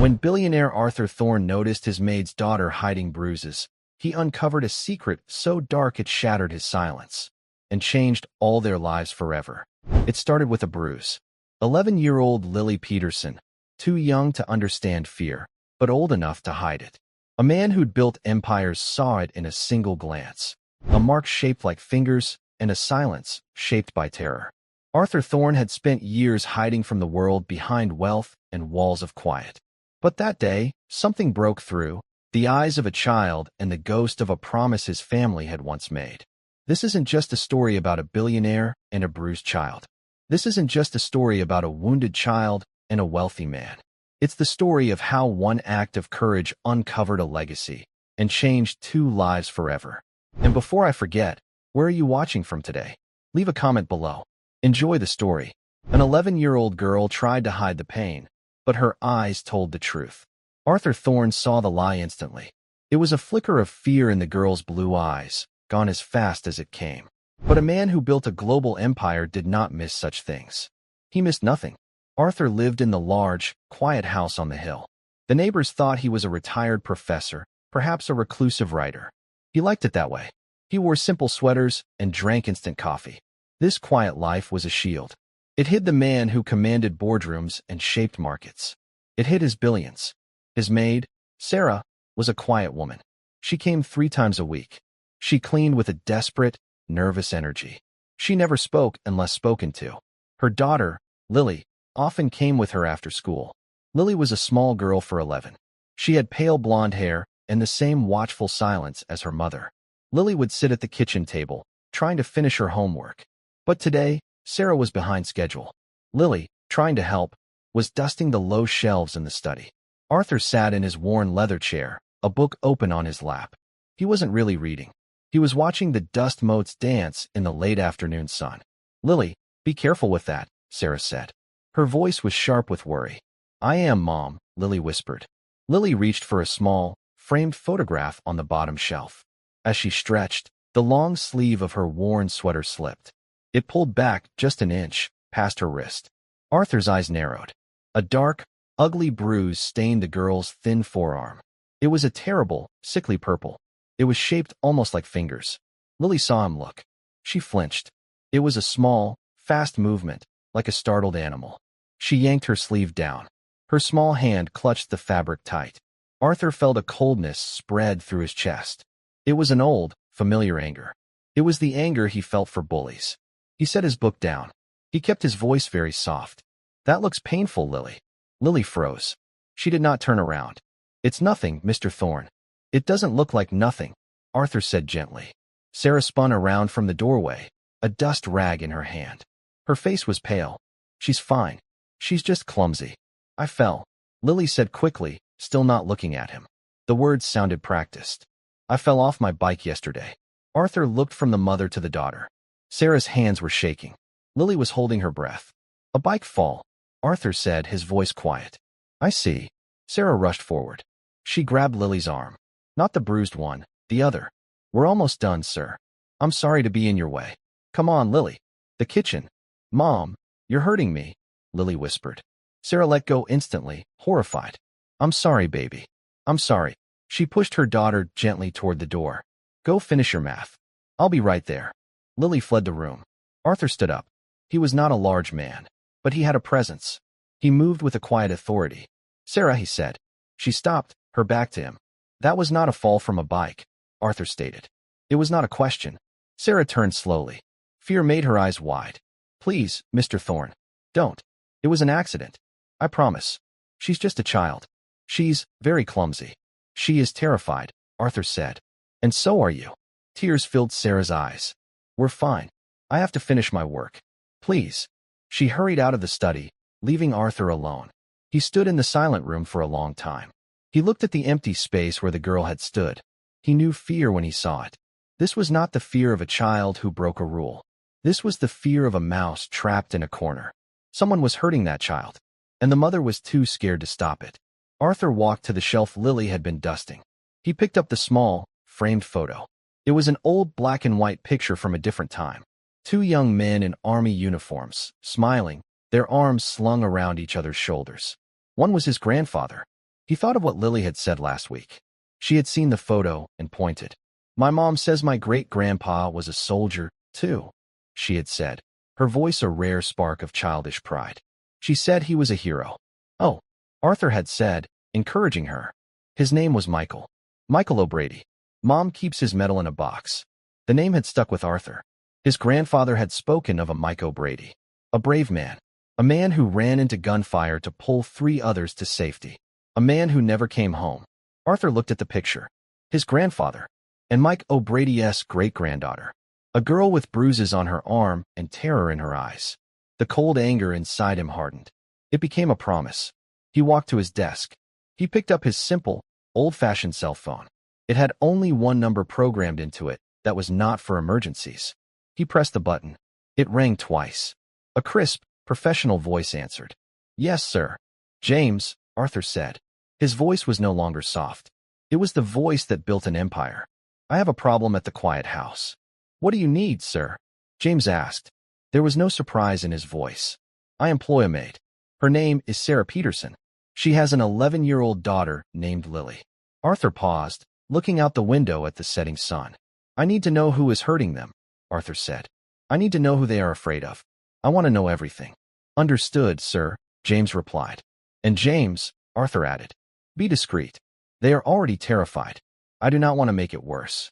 When billionaire Arthur Thorne noticed his maid's daughter hiding bruises, he uncovered a secret so dark it shattered his silence and changed all their lives forever. It started with a bruise. 11-year-old Lily Peterson, too young to understand fear, but old enough to hide it. A man who'd built empires saw it in a single glance. A mark shaped like fingers and a silence shaped by terror. Arthur Thorne had spent years hiding from the world behind wealth and walls of quiet. But that day, something broke through, the eyes of a child and the ghost of a promise his family had once made. This isn't just a story about a billionaire and a bruised child. This isn't just a story about a wounded child and a wealthy man. It's the story of how one act of courage uncovered a legacy and changed 2 lives forever. And before I forget, where are you watching from today? Leave a comment below. Enjoy the story. An 11-year-old girl tried to hide the pain, but her eyes told the truth. Arthur Thorne saw the lie instantly. It was a flicker of fear in the girl's blue eyes, gone as fast as it came. But a man who built a global empire did not miss such things. He missed nothing. Arthur lived in the large, quiet house on the hill. The neighbors thought he was a retired professor, perhaps a reclusive writer. He liked it that way. He wore simple sweaters and drank instant coffee. This quiet life was a shield. It hid the man who commanded boardrooms and shaped markets. It hid his billions. His maid, Sarah, was a quiet woman. She came 3 times a week. She cleaned with a desperate, nervous energy. She never spoke unless spoken to. Her daughter, Lily, often came with her after school. Lily was a small girl for 11. She had pale blonde hair and the same watchful silence as her mother. Lily would sit at the kitchen table, trying to finish her homework. But today, Sarah was behind schedule. Lily, trying to help, was dusting the low shelves in the study. Arthur sat in his worn leather chair, a book open on his lap. He wasn't really reading. He was watching the dust motes dance in the late afternoon sun. "Lily, be careful with that," Sarah said. Her voice was sharp with worry. "I am, Mom," Lily whispered. Lily reached for a small, framed photograph on the bottom shelf. As she stretched, the long sleeve of her worn sweater slipped. It pulled back just an inch, past her wrist. Arthur's eyes narrowed. A dark, ugly bruise stained the girl's thin forearm. It was a terrible, sickly purple. It was shaped almost like fingers. Lily saw him look. She flinched. It was a small, fast movement, like a startled animal. She yanked her sleeve down. Her small hand clutched the fabric tight. Arthur felt a coldness spread through his chest. It was an old, familiar anger. It was the anger he felt for bullies. He set his book down. He kept his voice very soft. "That looks painful, Lily." Lily froze. She did not turn around. "It's nothing, Mr. Thorne." "It doesn't look like nothing," Arthur said gently. Sarah spun around from the doorway, a dust rag in her hand. Her face was pale. "She's fine. She's just clumsy." "I fell," Lily said quickly, still not looking at him. The words sounded practiced. "I fell off my bike yesterday." Arthur looked from the mother to the daughter. Sarah's hands were shaking. Lily was holding her breath. "A bike fall," Arthur said, his voice quiet. "I see." Sarah rushed forward. She grabbed Lily's arm. Not the bruised one, the other. "We're almost done, sir. I'm sorry to be in your way." "Come on, Lily." "The kitchen." "Mom, you're hurting me," Lily whispered. Sarah let go instantly, horrified. "I'm sorry, baby. I'm sorry." She pushed her daughter gently toward the door. "Go finish your math. I'll be right there." Lily fled the room. Arthur stood up. He was not a large man, but he had a presence. He moved with a quiet authority. "Sarah," he said. She stopped, her back to him. "That was not a fall from a bike," Arthur stated. It was not a question. Sarah turned slowly. Fear made her eyes wide. "Please, Mr. Thorne. Don't. It was an accident. I promise. She's just a child. She's very clumsy." "She is terrified," Arthur said. "And so are you." Tears filled Sarah's eyes. "We're fine. I have to finish my work. Please." She hurried out of the study, leaving Arthur alone. He stood in the silent room for a long time. He looked at the empty space where the girl had stood. He knew fear when he saw it. This was not the fear of a child who broke a rule. This was the fear of a mouse trapped in a corner. Someone was hurting that child, and the mother was too scared to stop it. Arthur walked to the shelf Lily had been dusting. He picked up the small, framed photo. It was an old black and white picture from a different time. 2 young men in army uniforms, smiling, their arms slung around each other's shoulders. One was his grandfather. He thought of what Lily had said last week. She had seen the photo and pointed. My mom says my great-grandpa was a soldier, too, she had said, her voice a rare spark of childish pride. She said he was a hero. Oh, Arthur had said, encouraging her. His name was Michael. Michael O'Brady. Mom keeps his medal in a box. The name had stuck with Arthur. His grandfather had spoken of a Mike O'Brady. A brave man. A man who ran into gunfire to pull 3 others to safety. A man who never came home. Arthur looked at the picture. His grandfather. And Mike O'Brady's great-granddaughter. A girl with bruises on her arm and terror in her eyes. The cold anger inside him hardened. It became a promise. He walked to his desk. He picked up his simple, old-fashioned cell phone. It had only one number programmed into it that was not for emergencies. He pressed the button. It rang twice. A crisp, professional voice answered. Yes, sir. James, Arthur said. His voice was no longer soft. It was the voice that built an empire. I have a problem at the quiet house. What do you need, sir? James asked. There was no surprise in his voice. I employ a maid. Her name is Sarah Peterson. She has an 11-year-old daughter named Lily. Arthur paused, looking out the window at the setting sun. I need to know who is hurting them, Arthur said. I need to know who they are afraid of. I want to know everything. Understood, sir, James replied. And James, Arthur added, be discreet. They are already terrified. I do not want to make it worse.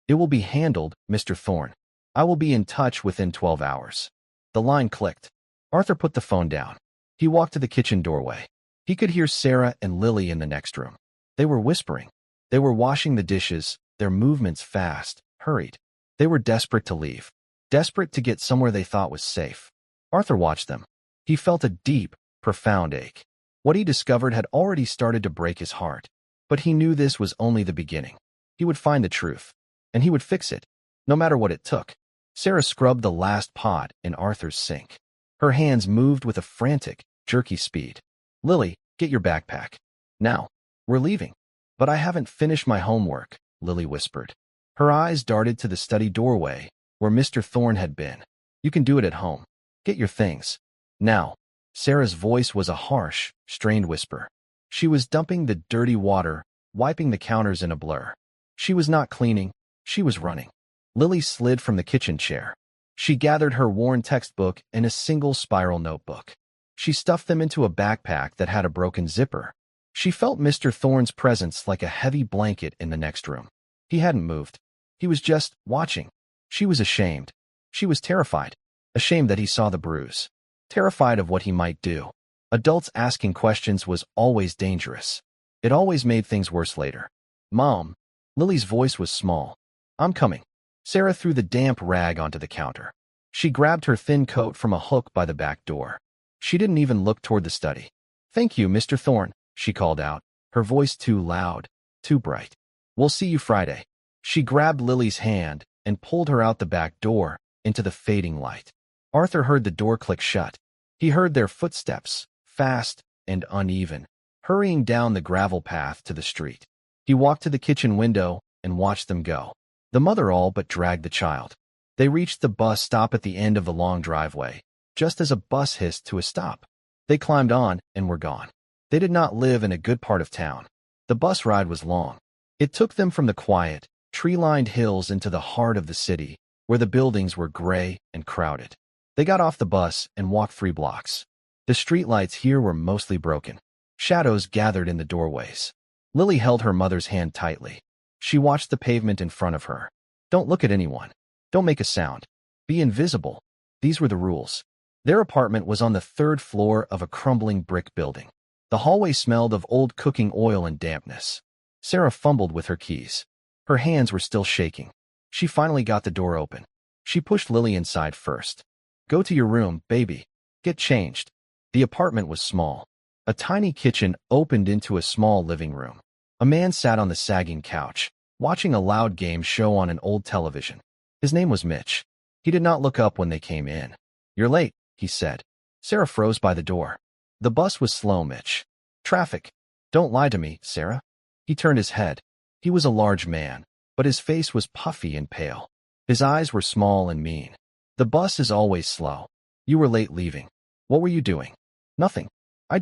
It will be handled, Mr. Thorne. I will be in touch within 12 hours. The line clicked. Arthur put the phone down. He walked to the kitchen doorway. He could hear Sarah and Lily in the next room. They were whispering. They were washing the dishes, their movements fast, hurried. They were desperate to leave. Desperate to get somewhere they thought was safe. Arthur watched them. He felt a deep, profound ache. What he discovered had already started to break his heart. But he knew this was only the beginning. He would find the truth. And he would fix it, no matter what it took. Sarah scrubbed the last pot in Arthur's sink. Her hands moved with a frantic, jerky speed. Lily, get your backpack. Now, we're leaving. But I haven't finished my homework, Lily whispered. Her eyes darted to the study doorway, where Mr. Thorne had been. You can do it at home. Get your things. Now. Sarah's voice was a harsh, strained whisper. She was dumping the dirty water, wiping the counters in a blur. She was not cleaning. She was running. Lily slid from the kitchen chair. She gathered her worn textbook and a single spiral notebook. She stuffed them into a backpack that had a broken zipper. She felt Mr. Thorne's presence like a heavy blanket in the next room. He hadn't moved. He was just watching. She was ashamed. She was terrified. Ashamed that he saw the bruise. Terrified of what he might do. Adults asking questions was always dangerous. It always made things worse later. Mom. Lily's voice was small. I'm coming. Sarah threw the damp rag onto the counter. She grabbed her thin coat from a hook by the back door. She didn't even look toward the study. Thank you, Mr. Thorne, she called out, her voice too loud, too bright. We'll see you Friday. She grabbed Lily's hand and pulled her out the back door into the fading light. Arthur heard the door click shut. He heard their footsteps, fast and uneven, hurrying down the gravel path to the street. He walked to the kitchen window and watched them go. The mother all but dragged the child. They reached the bus stop at the end of the long driveway, just as a bus hissed to a stop. They climbed on and were gone. They did not live in a good part of town. The bus ride was long. It took them from the quiet, tree-lined hills into the heart of the city, where the buildings were gray and crowded. They got off the bus and walked 3 blocks. The streetlights here were mostly broken. Shadows gathered in the doorways. Lily held her mother's hand tightly. She watched the pavement in front of her. Don't look at anyone. Don't make a sound. Be invisible. These were the rules. Their apartment was on the 3rd floor of a crumbling brick building. The hallway smelled of old cooking oil and dampness. Sarah fumbled with her keys. Her hands were still shaking. She finally got the door open. She pushed Lily inside first. Go to your room, baby. Get changed. The apartment was small. A tiny kitchen opened into a small living room. A man sat on the sagging couch, watching a loud game show on an old television. His name was Mitch. He did not look up when they came in. You're late, he said. Sarah froze by the door. The bus was slow, Mitch. Traffic. Don't lie to me, Sarah. He turned his head. He was a large man, but his face was puffy and pale. His eyes were small and mean. The bus is always slow. You were late leaving. What were you doing? Nothing. I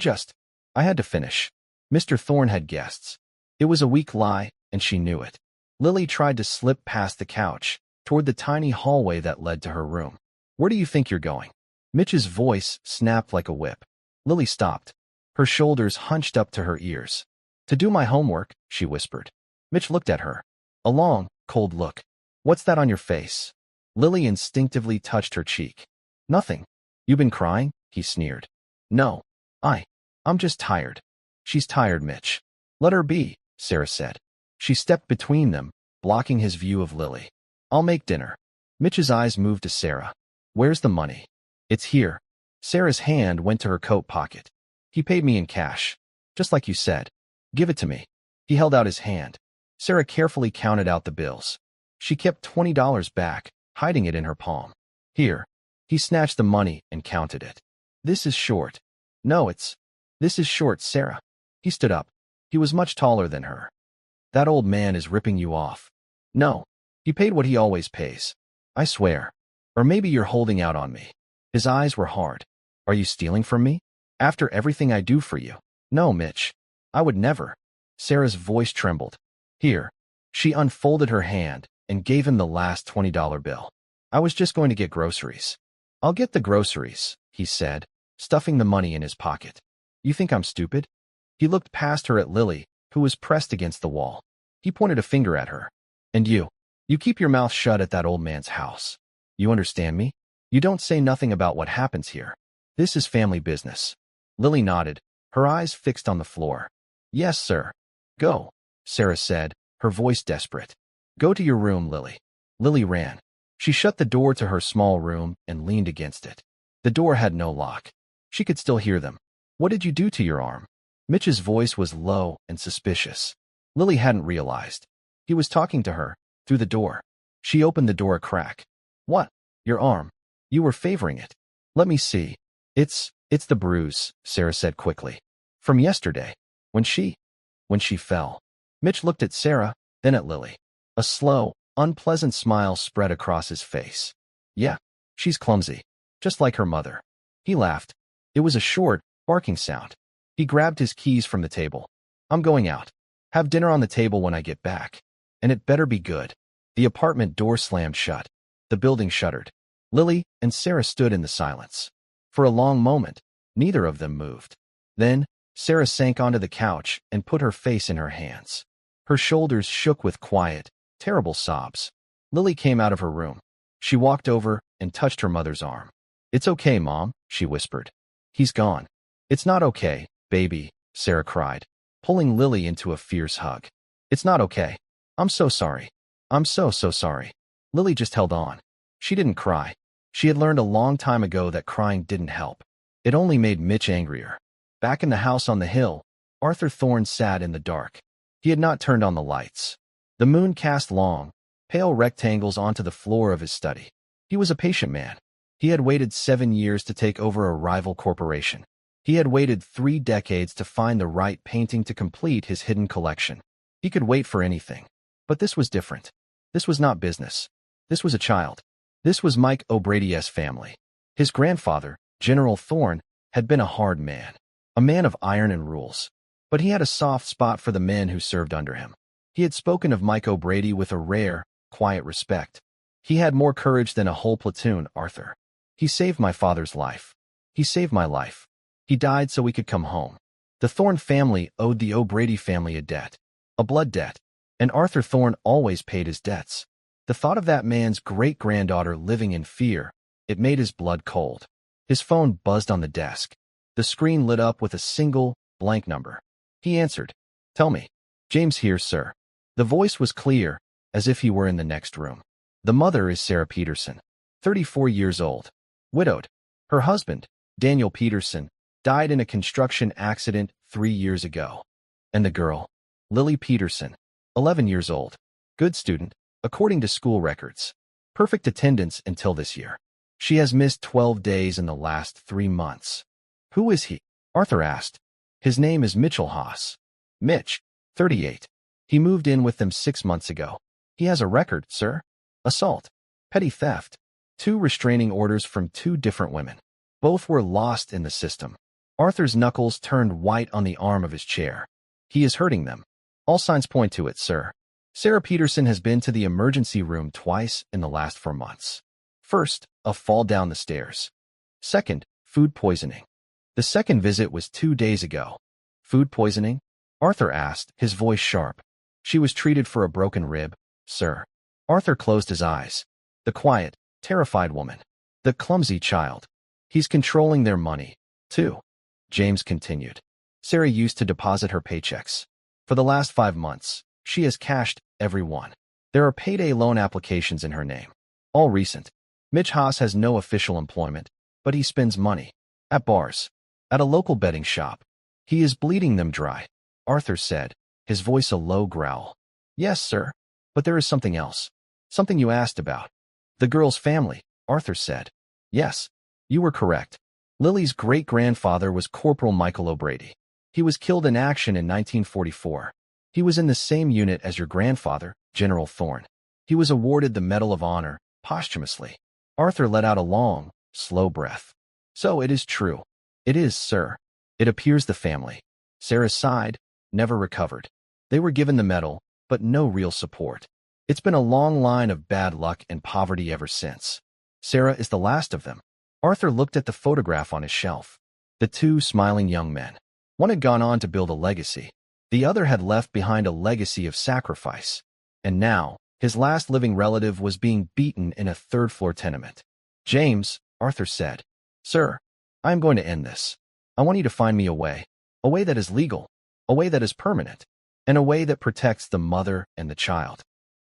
had to finish. Mr. Thorne had guests. It was a weak lie, and she knew it. Lily tried to slip past the couch, toward the tiny hallway that led to her room. Where do you think you're going? Mitch's voice snapped like a whip. Lily stopped, her shoulders hunched up to her ears. To do my homework, she whispered. Mitch looked at her. A long, cold look. What's that on your face? Lily instinctively touched her cheek. Nothing. You been crying? He sneered. No. I'm just tired. She's tired, Mitch. Let her be, Sarah said. She stepped between them, blocking his view of Lily. I'll make dinner. Mitch's eyes moved to Sarah. Where's the money? It's here. Sarah's hand went to her coat pocket. He paid me in cash. Just like you said. Give it to me. He held out his hand. Sarah carefully counted out the bills. She kept $20 back, hiding it in her palm. Here. He snatched the money and counted it. This is short. No, this is short, Sarah. He stood up. He was much taller than her. That old man is ripping you off. No. He paid what he always pays. I swear. Or maybe you're holding out on me. His eyes were hard. Are you stealing from me? After everything I do for you? No, Mitch. I would never. Sarah's voice trembled. Here. She unfolded her hand and gave him the last $20 bill. I was just going to get groceries. I'll get the groceries, he said, stuffing the money in his pocket. You think I'm stupid? He looked past her at Lily, who was pressed against the wall. He pointed a finger at her. And you keep your mouth shut at that old man's house. You understand me? You don't say nothing about what happens here. This is family business. Lily nodded, her eyes fixed on the floor. Yes, sir. Go, Sarah said, her voice desperate. Go to your room, Lily. Lily ran. She shut the door to her small room and leaned against it. The door had no lock. She could still hear them. What did you do to your arm? Mitch's voice was low and suspicious. Lily hadn't realized. He was talking to her, through the door. She opened the door a crack. What? Your arm. You were favoring it. Let me see. It's the bruise, Sarah said quickly. From yesterday. When she fell. Mitch looked at Sarah, then at Lily. A slow, unpleasant smile spread across his face. Yeah, she's clumsy. Just like her mother. He laughed. It was a short, barking sound. He grabbed his keys from the table. I'm going out. Have dinner on the table when I get back. And it better be good. The apartment door slammed shut. The building shuddered. Lily and Sarah stood in the silence. For a long moment, neither of them moved. Then, Sarah sank onto the couch and put her face in her hands. Her shoulders shook with quiet, terrible sobs. Lily came out of her room. She walked over and touched her mother's arm. It's okay, Mom, she whispered. He's gone. It's not okay, baby, Sarah cried, pulling Lily into a fierce hug. It's not okay. I'm so sorry. I'm so sorry. Lily just held on. She didn't cry. She had learned a long time ago that crying didn't help. It only made Mitch angrier. Back in the house on the hill, Arthur Thorne sat in the dark. He had not turned on the lights. The moon cast long, pale rectangles onto the floor of his study. He was a patient man. He had waited 7 years to take over a rival corporation. He had waited 3 decades to find the right painting to complete his hidden collection. He could wait for anything. But this was different. This was not business. This was a child. This was Mike O'Brady's family. His grandfather, General Thorne, had been a hard man. A man of iron and rules. But he had a soft spot for the men who served under him. He had spoken of Mike O'Brady with a rare, quiet respect. He had more courage than a whole platoon, Arthur. He saved my father's life. He saved my life. He died so we could come home. The Thorne family owed the O'Brady family a debt. A blood debt. And Arthur Thorne always paid his debts. The thought of that man's great-granddaughter living in fear, it made his blood cold. His phone buzzed on the desk. The screen lit up with a single, blank number. He answered. Tell me. James here, sir. The voice was clear, as if he were in the next room. The mother is Sarah Peterson, 34 years old. Widowed. Her husband, Daniel Peterson, died in a construction accident 3 years ago. And the girl, Lily Peterson, 11 years old. Good student, according to school records. Perfect attendance until this year. She has missed 12 days in the last 3 months. Who is he? Arthur asked. His name is Mitchell Haas. Mitch, 38. He moved in with them 6 months ago. He has a record, sir. Assault. Petty theft. 2 restraining orders from 2 different women. Both were lost in the system. Arthur's knuckles turned white on the arm of his chair. He is hurting them. All signs point to it, sir. Sarah Peterson has been to the emergency room twice in the last 4 months. First, a fall down the stairs. Second, food poisoning. The second visit was 2 days ago. Food poisoning? Arthur asked, his voice sharp. She was treated for a broken rib, sir. Arthur closed his eyes. The quiet, terrified woman. The clumsy child. He's controlling their money, too. James continued. Sarah used to deposit her paychecks. For the last 5 months, she has cashed every one. There are payday loan applications in her name. All recent. Mitch Haas has no official employment, but he spends money. At bars. At a local betting shop. He is bleeding them dry, Arthur said, his voice a low growl. Yes, sir. But there is something else. Something you asked about. The girl's family, Arthur said. Yes, you were correct. Lily's great-grandfather was Corporal Michael O'Brady. He was killed in action in 1944. He was in the same unit as your grandfather, General Thorne. He was awarded the Medal of Honor, posthumously. Arthur let out a long, slow breath. So it is true. It is, sir. It appears the family. Sarah sighed, never recovered. They were given the medal, but no real support. It's been a long line of bad luck and poverty ever since. Sarah is the last of them. Arthur looked at the photograph on his shelf. The two smiling young men. One had gone on to build a legacy. The other had left behind a legacy of sacrifice. And now, his last living relative was being beaten in a third-floor tenement. James, Arthur said. Sir, I am going to end this. I want you to find me a way that is legal, a way that is permanent, and a way that protects the mother and the child.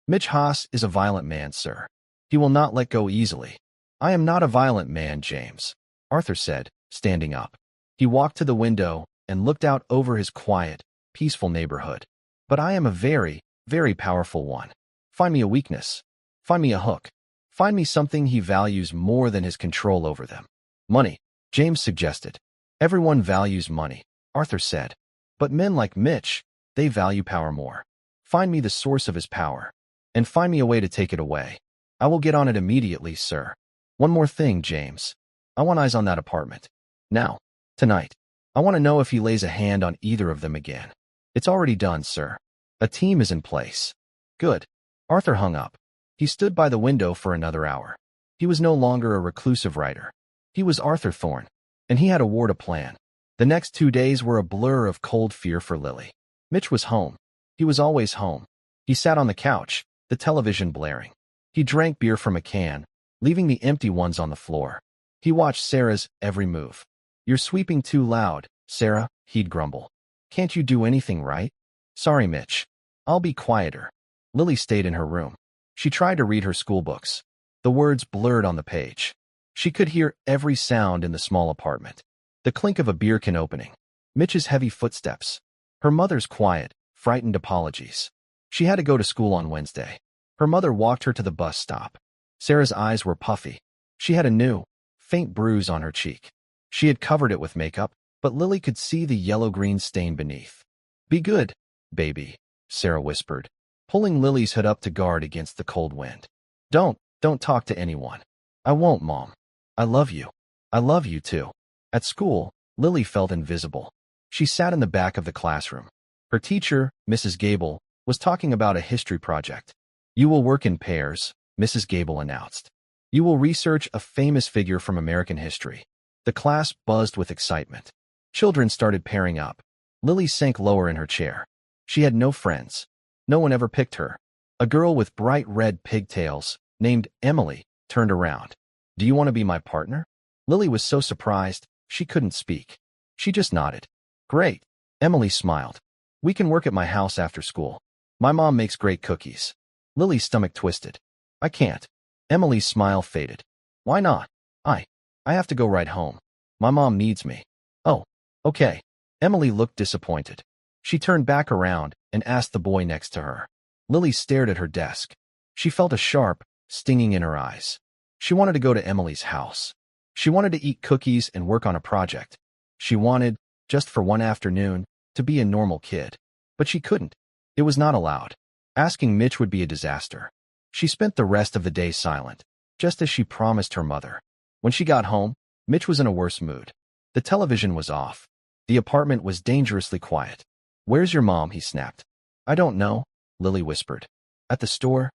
Mitch Haas is a violent man, sir. He will not let go easily. I am not a violent man, James, Arthur said, standing up. He walked to the window and looked out over his quiet, peaceful neighborhood. But I am a very, very powerful one. Find me a weakness. Find me a hook. Find me something he values more than his control over them. Money, James suggested. Everyone values money, Arthur said. But men like Mitch, they value power more. Find me the source of his power, and find me a way to take it away. I will get on it immediately, sir. One more thing, James. I want eyes on that apartment. Now, tonight. I want to know if he lays a hand on either of them again. It's already done, sir. A team is in place. Good. Arthur hung up. He stood by the window for another hour. He was no longer a reclusive writer. He was Arthur Thorne, and he had a war to plan. The next 2 days were a blur of cold fear for Lily. Mitch was home. He was always home. He sat on the couch, the television blaring. He drank beer from a can, leaving the empty ones on the floor. He watched Sarah's every move. You're sweeping too loud, Sarah, he'd grumble. Can't you do anything right? Sorry, Mitch. I'll be quieter. Lily stayed in her room. She tried to read her school books. The words blurred on the page. She could hear every sound in the small apartment. The clink of a beer can opening. Mitch's heavy footsteps. Her mother's quiet, frightened apologies. She had to go to school on Wednesday. Her mother walked her to the bus stop. Sarah's eyes were puffy. She had a new, faint bruise on her cheek. She had covered it with makeup, but Lily could see the yellow-green stain beneath. Be good, baby, Sarah whispered, pulling Lily's hood up to guard against the cold wind. Don't talk to anyone. I won't, Mom. I love you. I love you too. At school, Lily felt invisible. She sat in the back of the classroom. Her teacher, Mrs. Gable, was talking about a history project. You will work in pairs, Mrs. Gable announced. You will research a famous figure from American history. The class buzzed with excitement. Children started pairing up. Lily sank lower in her chair. She had no friends. No one ever picked her. A girl with bright red pigtails, named Emily, turned around. Do you want to be my partner? Lily was so surprised, she couldn't speak. She just nodded. Great. Emily smiled. We can work at my house after school. My mom makes great cookies. Lily's stomach twisted. I can't. Emily's smile faded. Why not? I have to go right home. My mom needs me. Oh, okay. Emily looked disappointed. She turned back around and asked the boy next to her. Lily stared at her desk. She felt a sharp, stinging in her eyes. She wanted to go to Emily's house. She wanted to eat cookies and work on a project. She wanted, just for one afternoon, to be a normal kid. But she couldn't. It was not allowed. Asking Mitch would be a disaster. She spent the rest of the day silent, just as she promised her mother. When she got home, Mitch was in a worse mood. The television was off. The apartment was dangerously quiet. Where's your mom? He snapped. I don't know, Lily whispered. At the store?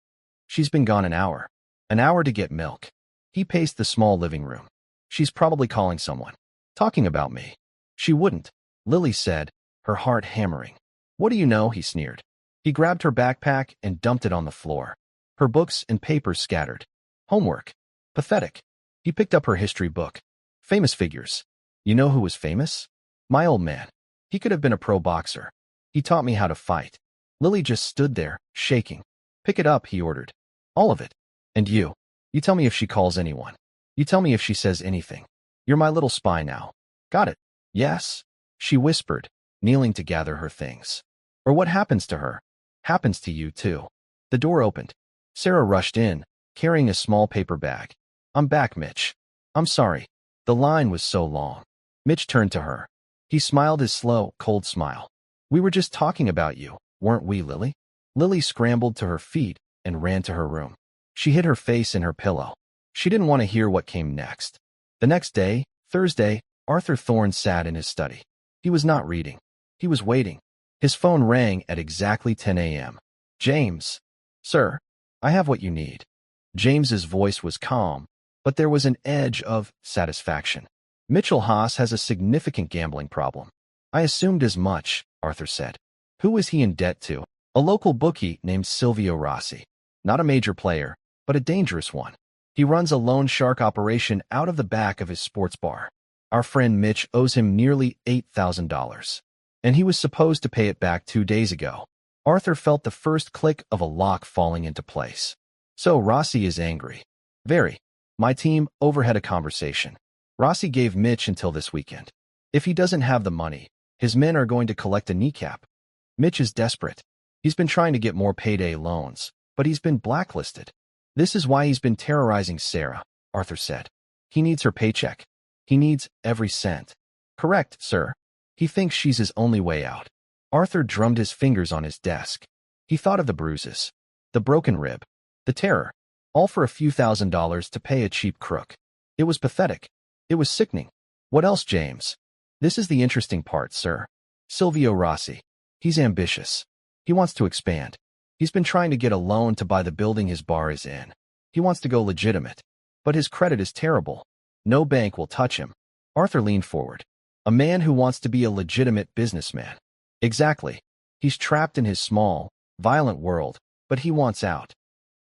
She's been gone an hour. An hour to get milk. He paced the small living room. She's probably calling someone. Talking about me. She wouldn't, Lily said, her heart hammering. What do you know? He sneered. He grabbed her backpack and dumped it on the floor. Her books and papers scattered. Homework. Pathetic. He picked up her history book. Famous figures. You know who was famous? My old man. He could have been a pro boxer. He taught me how to fight. Lily just stood there, shaking. Pick it up, he ordered. All of it. And you. You tell me if she calls anyone. You tell me if she says anything. You're my little spy now. Got it? Yes? She whispered, kneeling to gather her things. Or what happens to her? Happens to you, too. The door opened. Sarah rushed in, carrying a small paper bag. I'm back, Mitch. I'm sorry. The line was so long. Mitch turned to her. He smiled his slow, cold smile. We were just talking about you, weren't we, Lily? Lily scrambled to her feet and ran to her room. She hid her face in her pillow. She didn't want to hear what came next. The next day, Thursday, Arthur Thorne sat in his study. He was not reading. He was waiting. His phone rang at exactly 10 a.m. James. Sir, I have what you need. James's voice was calm, but there was an edge of satisfaction. Mitchell Haas has a significant gambling problem. I assumed as much, Arthur said. Who is he in debt to? A local bookie named Silvio Rossi. Not a major player, but a dangerous one. He runs a loan shark operation out of the back of his sports bar. Our friend Mitch owes him nearly $8,000. And he was supposed to pay it back 2 days ago. Arthur felt the first click of a lock falling into place. So Rossi is angry. Very. My team overhead a conversation. Rossi gave Mitch until this weekend. If he doesn't have the money, his men are going to collect a kneecap. Mitch is desperate. He's been trying to get more payday loans, but he's been blacklisted. This is why he's been terrorizing Sarah, Arthur said. He needs her paycheck. He needs every cent. Correct, sir. He thinks she's his only way out. Arthur drummed his fingers on his desk. He thought of the bruises, the broken rib, the terror, all for a few $1,000s to pay a cheap crook. It was pathetic. It was sickening. What else, James? This is the interesting part, sir. Silvio Rossi. He's ambitious. He wants to expand. He's been trying to get a loan to buy the building his bar is in. He wants to go legitimate. But his credit is terrible. No bank will touch him. Arthur leaned forward. A man who wants to be a legitimate businessman. Exactly. He's trapped in his small, violent world, but he wants out.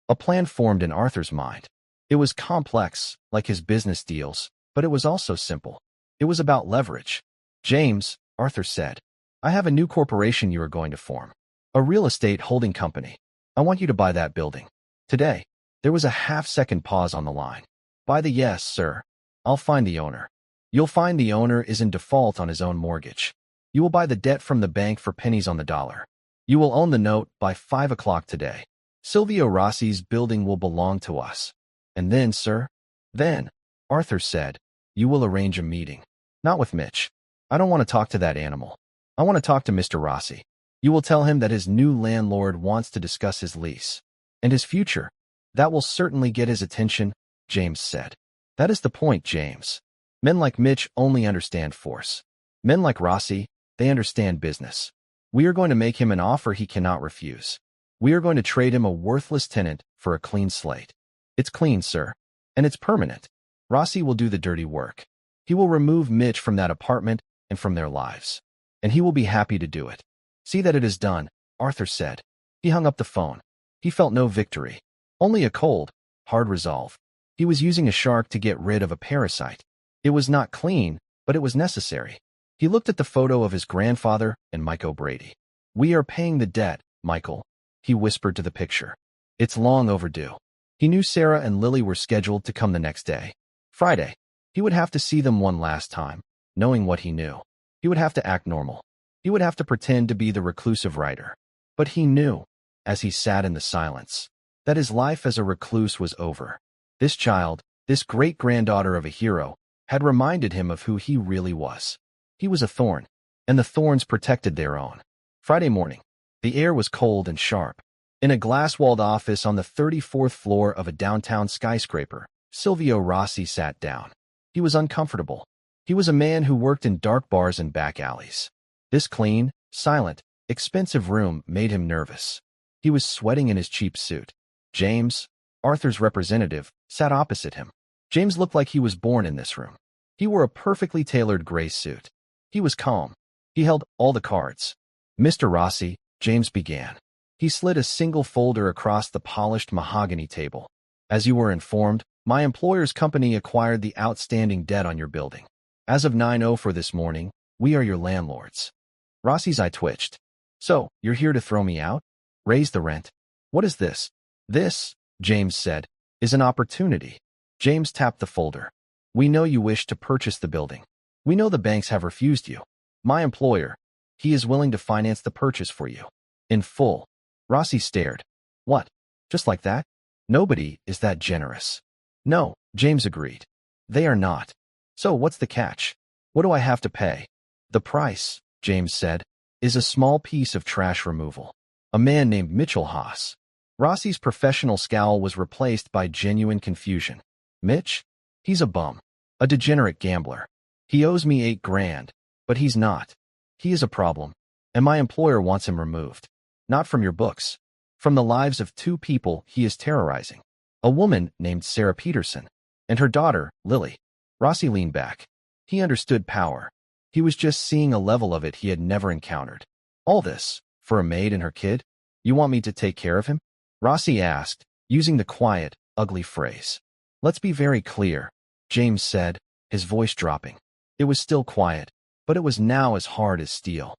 A plan formed in Arthur's mind. It was complex, like his business deals, but it was also simple. It was about leverage. James, Arthur said, I have a new corporation you are going to form. A real estate holding company. I want you to buy that building. Today. There was a half-second pause on the line. By the yes, sir. I'll find the owner. You'll find the owner is in default on his own mortgage. You will buy the debt from the bank for pennies on the dollar. You will own the note by 5 o'clock today. Silvio Rossi's building will belong to us. And then, sir? Then, Arthur said, you will arrange a meeting. Not with Mitch. I don't want to talk to that animal. I want to talk to Mr. Rossi. You will tell him that his new landlord wants to discuss his lease. And his future. That will certainly get his attention, James said. That is the point, James. Men like Mitch only understand force. Men like Rossi, they understand business. We are going to make him an offer he cannot refuse. We are going to trade him a worthless tenant for a clean slate. It's clean, sir. And it's permanent. Rossi will do the dirty work. He will remove Mitch from that apartment and from their lives. And he will be happy to do it. See that it is done, Arthur said. He hung up the phone. He felt no victory. Only a cold, hard resolve. He was using a shark to get rid of a parasite. It was not clean, but it was necessary. He looked at the photo of his grandfather and Mike O'Brady. We are paying the debt, Michael, he whispered to the picture. It's long overdue. He knew Sarah and Lily were scheduled to come the next day. Friday. He would have to see them one last time, knowing what he knew. He would have to act normal. He would have to pretend to be the reclusive writer. But he knew, as he sat in the silence, that his life as a recluse was over. This child, this great-granddaughter of a hero, had reminded him of who he really was. He was a thorn, and the thorns protected their own. Friday morning. The air was cold and sharp. In a glass-walled office on the 34th floor of a downtown skyscraper, Silvio Rossi sat down. He was uncomfortable. He was a man who worked in dark bars and back alleys. This clean, silent, expensive room made him nervous. He was sweating in his cheap suit. James, Arthur's representative, sat opposite him. James looked like he was born in this room. He wore a perfectly tailored gray suit. He was calm. He held all the cards. "Mr. Rossi," James began. He slid a single folder across the polished mahogany table. "As you were informed, my employer's company acquired the outstanding debt on your building. As of 9:04 this morning, we are your landlords." Rossi's eye twitched. "So, you're here to throw me out? Raise the rent? What is this?" "This," James said, "is an opportunity." James tapped the folder. "We know you wish to purchase the building. We know the banks have refused you. My employer, he is willing to finance the purchase for you. In full." Rossi stared. "What? Just like that? Nobody is that generous." "No," James agreed. "They are not. So what's the catch? What do I have to pay?" "The price," James said, "is a small piece of trash removal. A man named Mitchell Haas." Rossi's professional scowl was replaced by genuine confusion. "Mitch? He's a bum. A degenerate gambler. He owes me $8,000, but he's not. He is a problem, and my employer wants him removed. Not from your books. From the lives of two people he is terrorizing. A woman named Sarah Peterson, and her daughter, Lily." Rossi leaned back. He understood power. He was just seeing a level of it he had never encountered. "All this, for a maid and her kid? You want me to take care of him?" Rossi asked, using the quiet, ugly phrase. "Let's be very clear," James said, his voice dropping. It was still quiet, but it was now as hard as steel.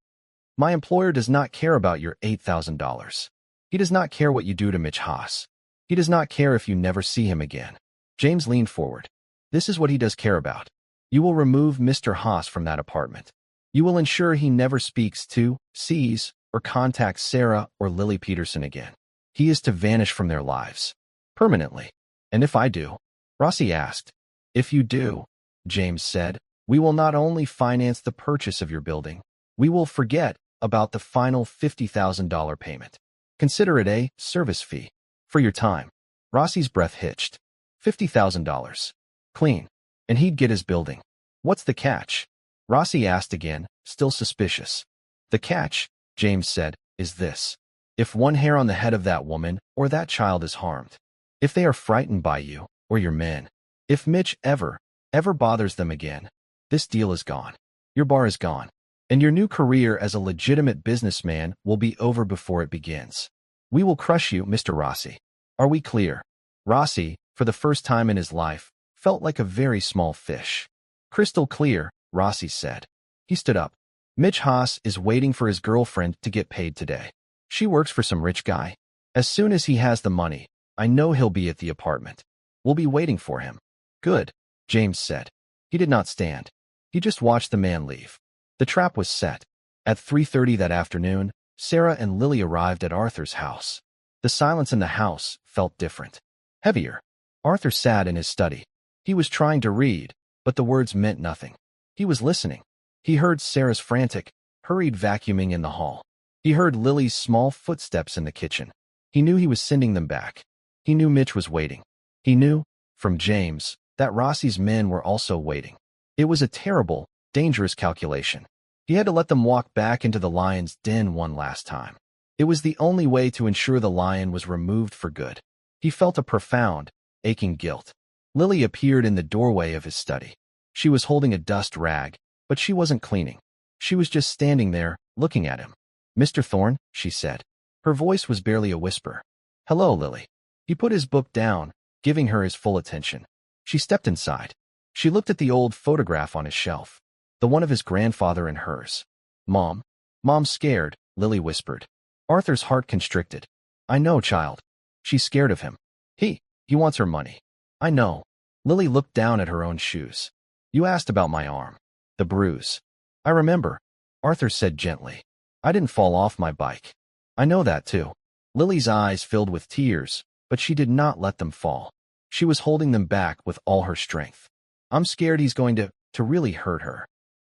"My employer does not care about your $8,000. He does not care what you do to Mitch Haas. He does not care if you never see him again." James leaned forward. "This is what he does care about. You will remove Mr. Haas from that apartment. You will ensure he never speaks to, sees, or contacts Sarah or Lily Peterson again. He is to vanish from their lives. Permanently." "And if I do?" Rossi asked. "If you do," James said, "we will not only finance the purchase of your building, we will forget about the final $50,000 payment. Consider it a service fee for your time." Rossi's breath hitched. $50,000. Clean. And he'd get his building. "What's the catch?" Rossi asked again, still suspicious. "The catch," James said, "is this. If one hair on the head of that woman or that child is harmed, if they are frightened by you or your men, if Mitch ever bothers them again, this deal is gone. Your bar is gone. And your new career as a legitimate businessman will be over before it begins. We will crush you, Mr. Rossi. Are we clear?" Rossi, for the first time in his life, felt like a very small fish. "Crystal clear," Rossi said. He stood up. "Mitch Haas is waiting for his girlfriend to get paid today. She works for some rich guy. As soon as he has the money, I know he'll be at the apartment. We'll be waiting for him." "Good," James said. He did not stand. He just watched the man leave. The trap was set. At 3:30 that afternoon, Sarah and Lily arrived at Arthur's house. The silence in the house felt different. Heavier. Arthur sat in his study. He was trying to read, but the words meant nothing. He was listening. He heard Sarah's frantic, hurried vacuuming in the hall. He heard Lily's small footsteps in the kitchen. He knew he was sending them back. He knew Mitch was waiting. He knew, from James, that Rossi's men were also waiting. It was a terrible, dangerous calculation. He had to let them walk back into the lion's den one last time. It was the only way to ensure the lion was removed for good. He felt a profound, aching guilt. Lily appeared in the doorway of his study. She was holding a dust rag, but she wasn't cleaning. She was just standing there, looking at him. "Mr. Thorne," she said. Her voice was barely a whisper. "Hello, Lily." He put his book down, giving her his full attention. She stepped inside. She looked at the old photograph on his shelf, the one of his grandfather and hers. "Mom." "Mom's scared," Lily whispered. Arthur's heart constricted. "I know, child. She's scared of him. He wants her money." "I know." Lily looked down at her own shoes. "You asked about my arm. The bruise." "I remember," Arthur said gently. "I didn't fall off my bike." "I know that too." Lily's eyes filled with tears, but she did not let them fall. She was holding them back with all her strength. "I'm scared he's going to really hurt her."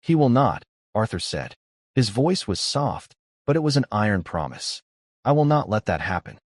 "He will not," Arthur said. His voice was soft, but it was an iron promise. "I will not let that happen."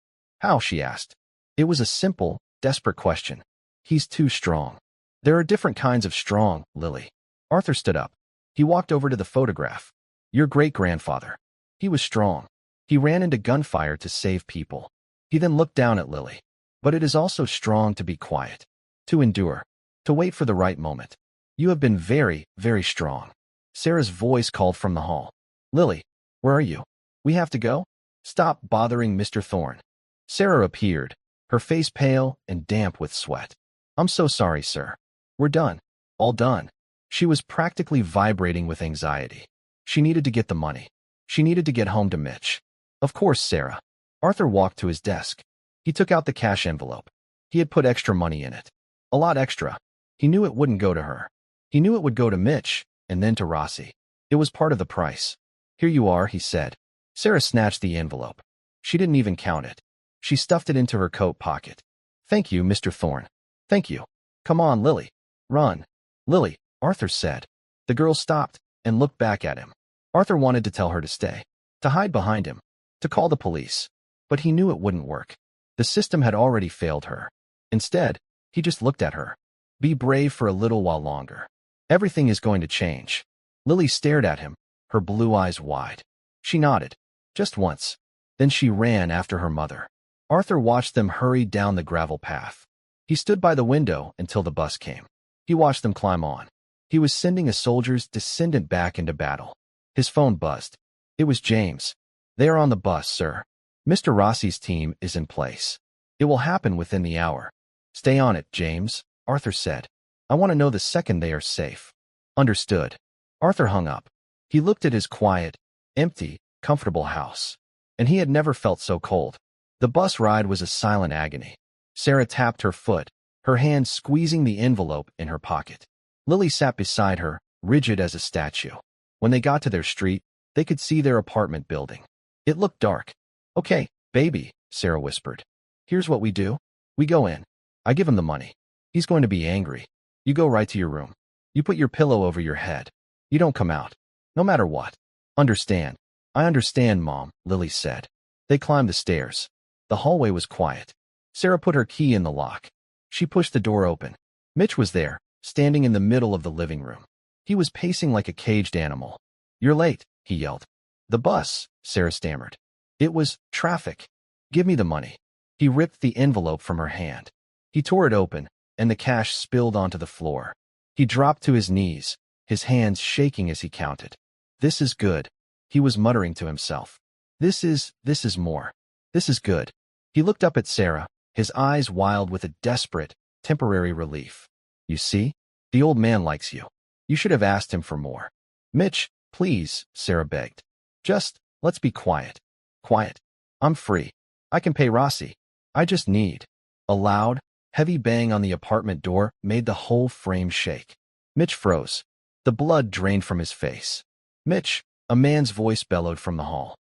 "How?" she asked. It was a simple, desperate question. "He's too strong." "There are different kinds of strong, Lily." Arthur stood up. He walked over to the photograph. "Your great-grandfather." He was strong. He ran into gunfire to save people. He then looked down at Lily. But it is also strong to be quiet, to endure, to wait for the right moment. You have been very, very strong. Sarah's voice called from the hall. Lily, where are you? We have to go? Stop bothering Mr. Thorne. Sarah appeared, her face pale and damp with sweat. I'm so sorry, sir. We're done. All done. She was practically vibrating with anxiety. She needed to get the money. She needed to get home to Mitch. Of course, Sarah. Arthur walked to his desk. He took out the cash envelope. He had put extra money in it. A lot extra. He knew it wouldn't go to her. He knew it would go to Mitch, and then to Rossi. It was part of the price. Here you are, he said. Sarah snatched the envelope. She didn't even count it. She stuffed it into her coat pocket. Thank you, Mr. Thorne. Thank you. Come on, Lily. Run. Lily, Arthur said. The girl stopped and looked back at him. Arthur wanted to tell her to stay, to hide behind him, to call the police. But he knew it wouldn't work. The system had already failed her. Instead, he just looked at her. Be brave for a little while longer. Everything is going to change. Lily stared at him, her blue eyes wide. She nodded, just once. Then she ran after her mother. Arthur watched them hurry down the gravel path. He stood by the window until the bus came. He watched them climb on. He was sending a soldier's descendant back into battle. His phone buzzed. It was James. They are on the bus, sir. Mr. Rossi's team is in place. It will happen within the hour. Stay on it, James, Arthur said. I want to know the second they are safe. Understood. Arthur hung up. He looked at his quiet, empty, comfortable house. And he had never felt so cold. The bus ride was a silent agony. Sarah tapped her foot, her hand squeezing the envelope in her pocket. Lily sat beside her, rigid as a statue. When they got to their street, they could see their apartment building. It looked dark. Okay, baby, Sarah whispered. Here's what we do. We go in. I give him the money. He's going to be angry. You go right to your room. You put your pillow over your head. You don't come out. No matter what. Understand. I understand, Mom, Lily said. They climbed the stairs. The hallway was quiet. Sarah put her key in the lock. She pushed the door open. Mitch was there, standing in the middle of the living room. He was pacing like a caged animal. You're late, he yelled. The bus, Sarah stammered. It was traffic. Give me the money. He ripped the envelope from her hand. He tore it open, and the cash spilled onto the floor. He dropped to his knees, his hands shaking as he counted. This is good, he was muttering to himself. This is more. This is good. He looked up at Sarah, his eyes wild with a desperate, temporary relief. You see? The old man likes you. You should have asked him for more. Mitch, please, Sarah begged. Just, let's be quiet. Quiet. I'm free. I can pay Rossi. I just need. A loud, heavy bang on the apartment door made the whole frame shake. Mitch froze. The blood drained from his face. Mitch, a man's voice bellowed from the hall.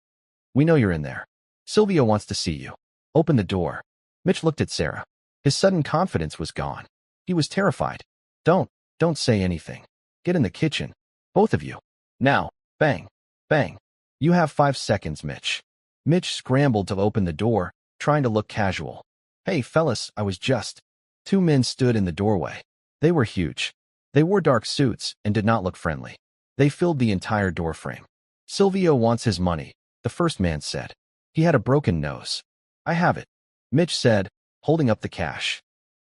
We know you're in there. Sylvia wants to see you. Open the door. Mitch looked at Sarah. His sudden confidence was gone. He was terrified. Don't say anything. Get in the kitchen. Both of you. Now. Bang. Bang. You have 5 seconds, Mitch. Mitch scrambled to open the door, trying to look casual. Hey, fellas, I was just. 2 men stood in the doorway. They were huge. They wore dark suits and did not look friendly. They filled the entire doorframe. Silvio wants his money, the first man said. He had a broken nose. I have it, Mitch said, holding up the cash.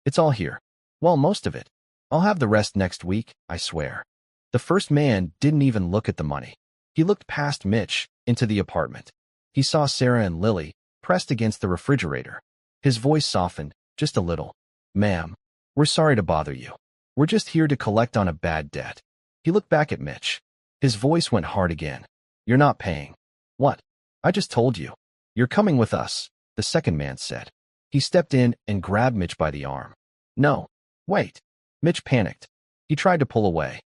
It's all here. Well, most of it. I'll have the rest next week, I swear. The first man didn't even look at the money. He looked past Mitch, into the apartment. He saw Sarah and Lily, pressed against the refrigerator. His voice softened, just a little. Ma'am, we're sorry to bother you. We're just here to collect on a bad debt. He looked back at Mitch. His voice went hard again. You're not paying. What? I just told you. You're coming with us, the second man said. He stepped in and grabbed Mitch by the arm. No. Wait. Mitch panicked. He tried to pull away.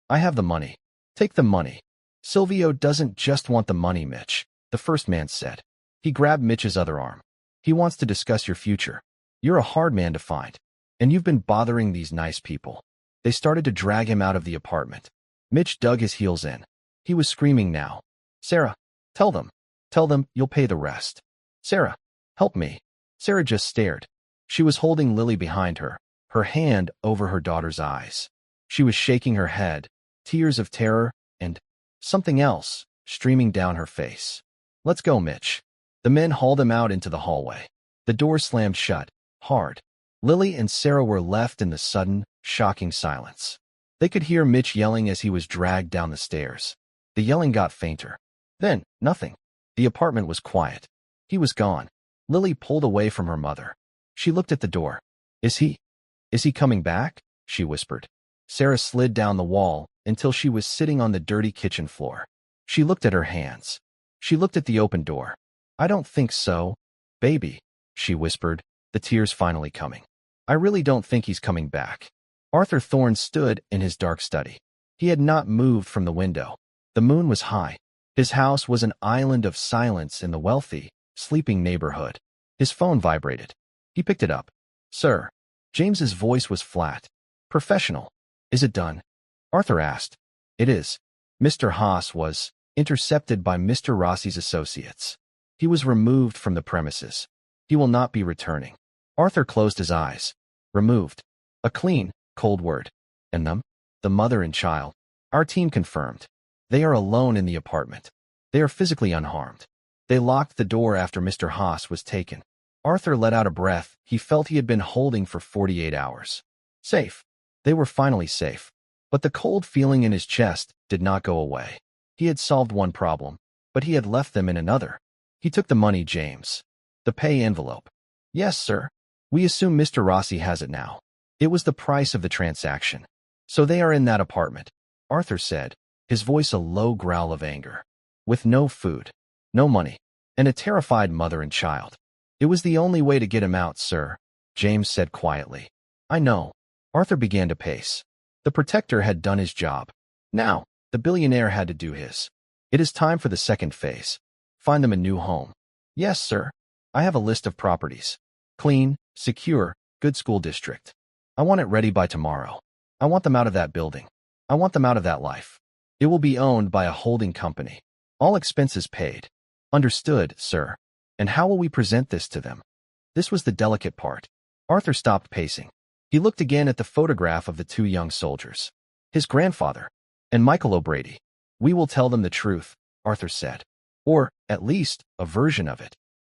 I have the money. Take the money. Silvio doesn't just want the money, Mitch, the first man said. He grabbed Mitch's other arm. He wants to discuss your future. You're a hard man to find. And you've been bothering these nice people. They started to drag him out of the apartment. Mitch dug his heels in. He was screaming now. Sarah, tell them. Tell them you'll pay the rest. Sarah, help me. Sarah just stared. She was holding Lily behind her, her hand over her daughter's eyes. She was shaking her head, tears of terror, and something else, streaming down her face. "Let's go, Mitch." The men hauled him out into the hallway. The door slammed shut, hard. Lily and Sarah were left in the sudden, shocking silence. They could hear Mitch yelling as he was dragged down the stairs. The yelling got fainter. Then, nothing. The apartment was quiet. He was gone. Lily pulled away from her mother. She looked at the door. Is he coming back?" she whispered. Sarah slid down the wall until she was sitting on the dirty kitchen floor. She looked at her hands. She looked at the open door. "I don't think so, baby," she whispered, the tears finally coming. "I really don't think he's coming back." Arthur Thorne stood in his dark study. He had not moved from the window. The moon was high. His house was an island of silence in the wealthy, sleeping neighborhood. His phone vibrated. He picked it up. "Sir." James's voice was flat. Professional. "Is it done?" Arthur asked. "It is." Mr. Haas was intercepted by Mr. Rossi's associates. He was removed from the premises. He will not be returning. Arthur closed his eyes. Removed. A clean, cold word. And them? The mother and child. Our team confirmed. They are alone in the apartment. They are physically unharmed. They locked the door after Mr. Haas was taken. Arthur let out a breath he felt he had been holding for 48 hours. Safe. They were finally safe. But the cold feeling in his chest did not go away. He had solved one problem, but he had left them in another. He took the money, James. The pay envelope. "Yes, sir. We assume Mr. Rossi has it now." It was the price of the transaction. "So they are in that apartment," Arthur said, his voice a low growl of anger. "With no food, no money, and a terrified mother and child." "It was the only way to get him out, sir," James said quietly. "I know." Arthur began to pace. The protector had done his job. Now, the billionaire had to do his. "It is time for the second phase. Find them a new home." "Yes, sir. I have a list of properties. Clean, secure, good school district. I want it ready by tomorrow. I want them out of that building. I want them out of that life. It will be owned by a holding company. All expenses paid." "Understood, sir. And how will we present this to them?" This was the delicate part. Arthur stopped pacing. He looked again at the photograph of the two young soldiers. His grandfather. And Michael O'Brady. "We will tell them the truth," Arthur said. "Or, at least, a version of it.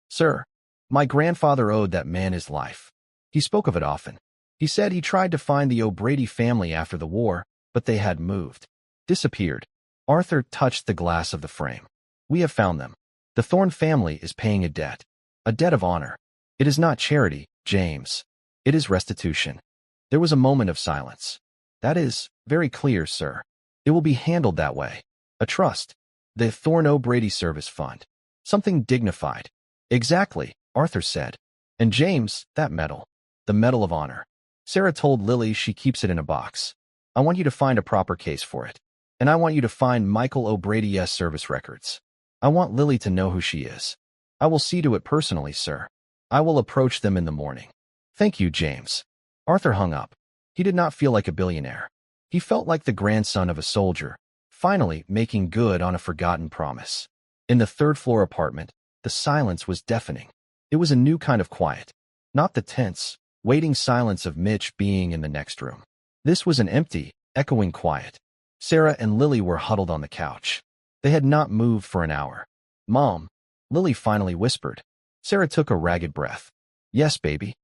Sir, my grandfather owed that man his life. He spoke of it often. He said he tried to find the O'Brady family after the war, but they had moved. Disappeared." Arthur touched the glass of the frame. "We have found them. The Thorne family is paying a debt of honor. It is not charity, James. It is restitution." There was a moment of silence. "That is very clear, sir. It will be handled that way. A trust. The Thorne O'Brady Service Fund. Something dignified." "Exactly," Arthur said. "And James, that medal. The Medal of Honor. Sarah told Lily she keeps it in a box. I want you to find a proper case for it. And I want you to find Michael O'Brady's service records. I want Lily to know who she is. I will see to it personally, sir. I will approach them in the morning." "Thank you, James." Arthur hung up. He did not feel like a billionaire. He felt like the grandson of a soldier, finally making good on a forgotten promise. In the third-floor apartment, the silence was deafening. It was a new kind of quiet. Not the tense, waiting silence of Mitch being in the next room. This was an empty, echoing quiet. Sarah and Lily were huddled on the couch. They had not moved for an hour. "Mom," Lily finally whispered. Sarah took a ragged breath. "Yes, baby.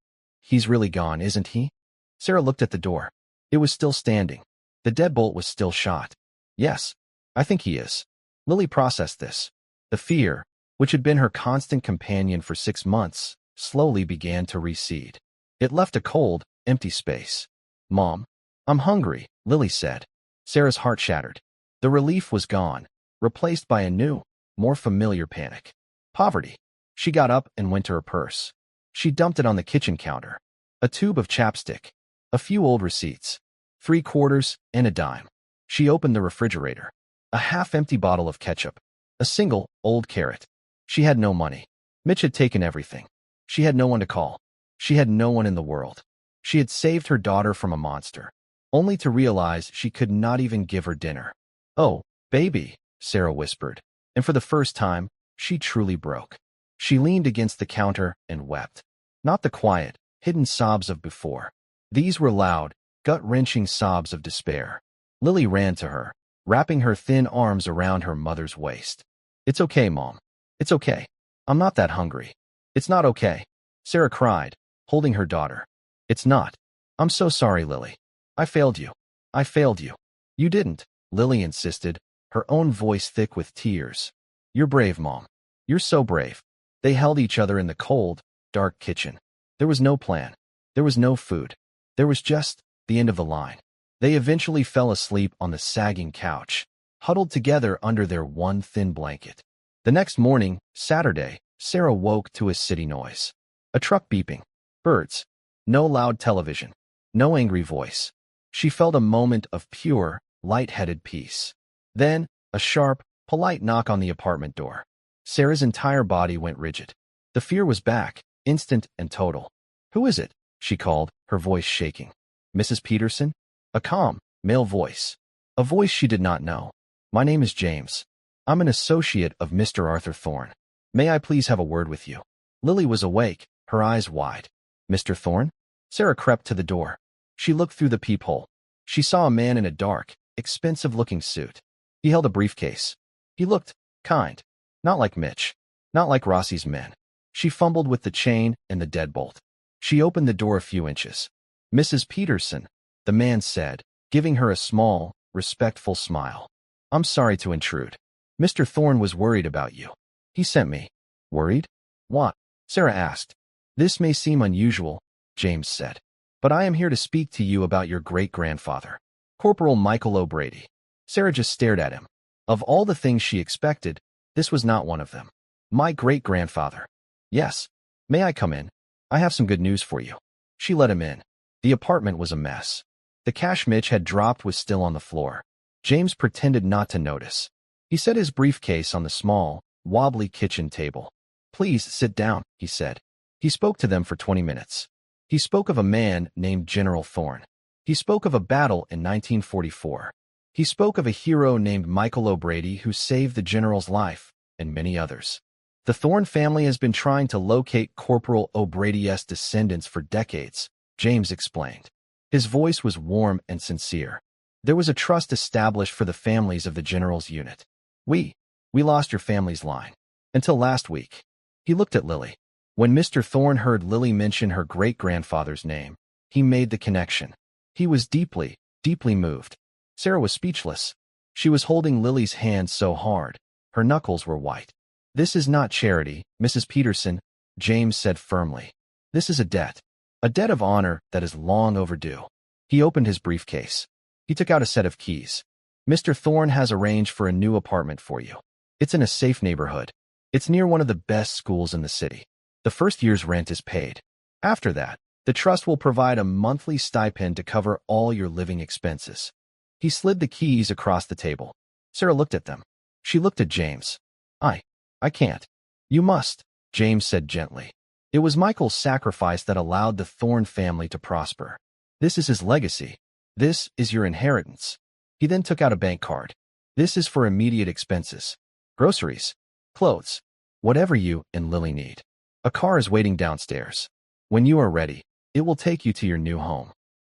He's really gone, isn't he?" Sarah looked at the door. It was still standing. The deadbolt was still shot. "Yes, I think he is." Lily processed this. The fear, which had been her constant companion for 6 months, slowly began to recede. It left a cold, empty space. "Mom, I'm hungry," Lily said. Sarah's heart shattered. The relief was gone, replaced by a new, more familiar panic. Poverty. She got up and went to her purse. She dumped it on the kitchen counter. A tube of chapstick. A few old receipts. 3 quarters and a dime. She opened the refrigerator. A half-empty bottle of ketchup. A single, old carrot. She had no money. Mitch had taken everything. She had no one to call. She had no one in the world. She had saved her daughter from a monster, only to realize she could not even give her dinner. "Oh, baby," Sarah whispered, and for the first time, she truly broke. She leaned against the counter and wept. Not the quiet, hidden sobs of before. These were loud, gut-wrenching sobs of despair. Lily ran to her. wrapping her thin arms around her mother's waist. "It's okay, Mom. It's okay. I'm not that hungry. It's not okay," Sarah cried, holding her daughter. "It's not. I'm so sorry, Lily. I failed you. I failed you." "You didn't," Lily insisted, her own voice thick with tears. "You're brave, Mom. You're so brave." They held each other in the cold, dark kitchen. There was no plan. There was no food. There was just the end of the line. They eventually fell asleep on the sagging couch, huddled together under their one thin blanket. The next morning, Saturday, Sarah woke to a city noise. A truck beeping. Birds. No loud television. No angry voice. She felt a moment of pure, light-headed peace. Then, a sharp, polite knock on the apartment door. Sarah's entire body went rigid. The fear was back, instant and total. "Who is it?" she called, her voice shaking. "Mrs. Peterson?" A calm, male voice. A voice she did not know. "My name is James. I'm an associate of Mr. Arthur Thorne. May I please have a word with you?" Lily was awake, her eyes wide. "Mr. Thorne?" Sarah crept to the door. She looked through the peephole. She saw a man in a dark, expensive-looking suit. He held a briefcase. He looked kind. Not like Mitch. Not like Rossi's men. She fumbled with the chain and the deadbolt. She opened the door a few inches. "Mrs. Peterson," the man said, giving her a small, respectful smile. "I'm sorry to intrude. Mr. Thorne was worried about you. He sent me." "Worried? What?" Sarah asked. "This may seem unusual," James said, "but I am here to speak to you about your great-grandfather, Corporal Michael O'Brady." Sarah just stared at him. Of all the things she expected, this was not one of them. "My great-grandfather." "Yes. May I come in? I have some good news for you." She let him in. The apartment was a mess. The cash Mitch had dropped was still on the floor. James pretended not to notice. He set his briefcase on the small, wobbly kitchen table. "Please sit down," he said. He spoke to them for 20 minutes. He spoke of a man named General Thorne. He spoke of a battle in 1944. He spoke of a hero named Michael O'Brady who saved the general's life, and many others. "The Thorne family has been trying to locate Corporal O'Brady's descendants for decades," James explained. His voice was warm and sincere. "There was a trust established for the families of the general's unit. We lost your family's line. Until last week." He looked at Lily. When Mr. Thorne heard Lily mention her great-grandfather's name, he made the connection. He was deeply, deeply moved. Sarah was speechless. She was holding Lily's hand so hard. Her knuckles were white. "This is not charity, Mrs. Peterson," James said firmly. "This is a debt of honor that is long overdue." He opened his briefcase. He took out a set of keys. "Mr. Thorne has arranged for a new apartment for you. It's in a safe neighborhood. It's near one of the best schools in the city. The first year's rent is paid. After that, the trust will provide a monthly stipend to cover all your living expenses." He slid the keys across the table. Sarah looked at them. She looked at James. I can't." "You must," James said gently. "It was Michael's sacrifice that allowed the Thorne family to prosper. This is his legacy. This is your inheritance." He then took out a bank card. "This is for immediate expenses. Groceries, clothes, whatever you and Lily need. A car is waiting downstairs. When you are ready, it will take you to your new home."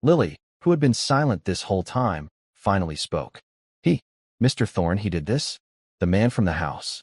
Lily, who had been silent this whole time, finally spoke. Mr. Thorne, he did this?" "The man from the house."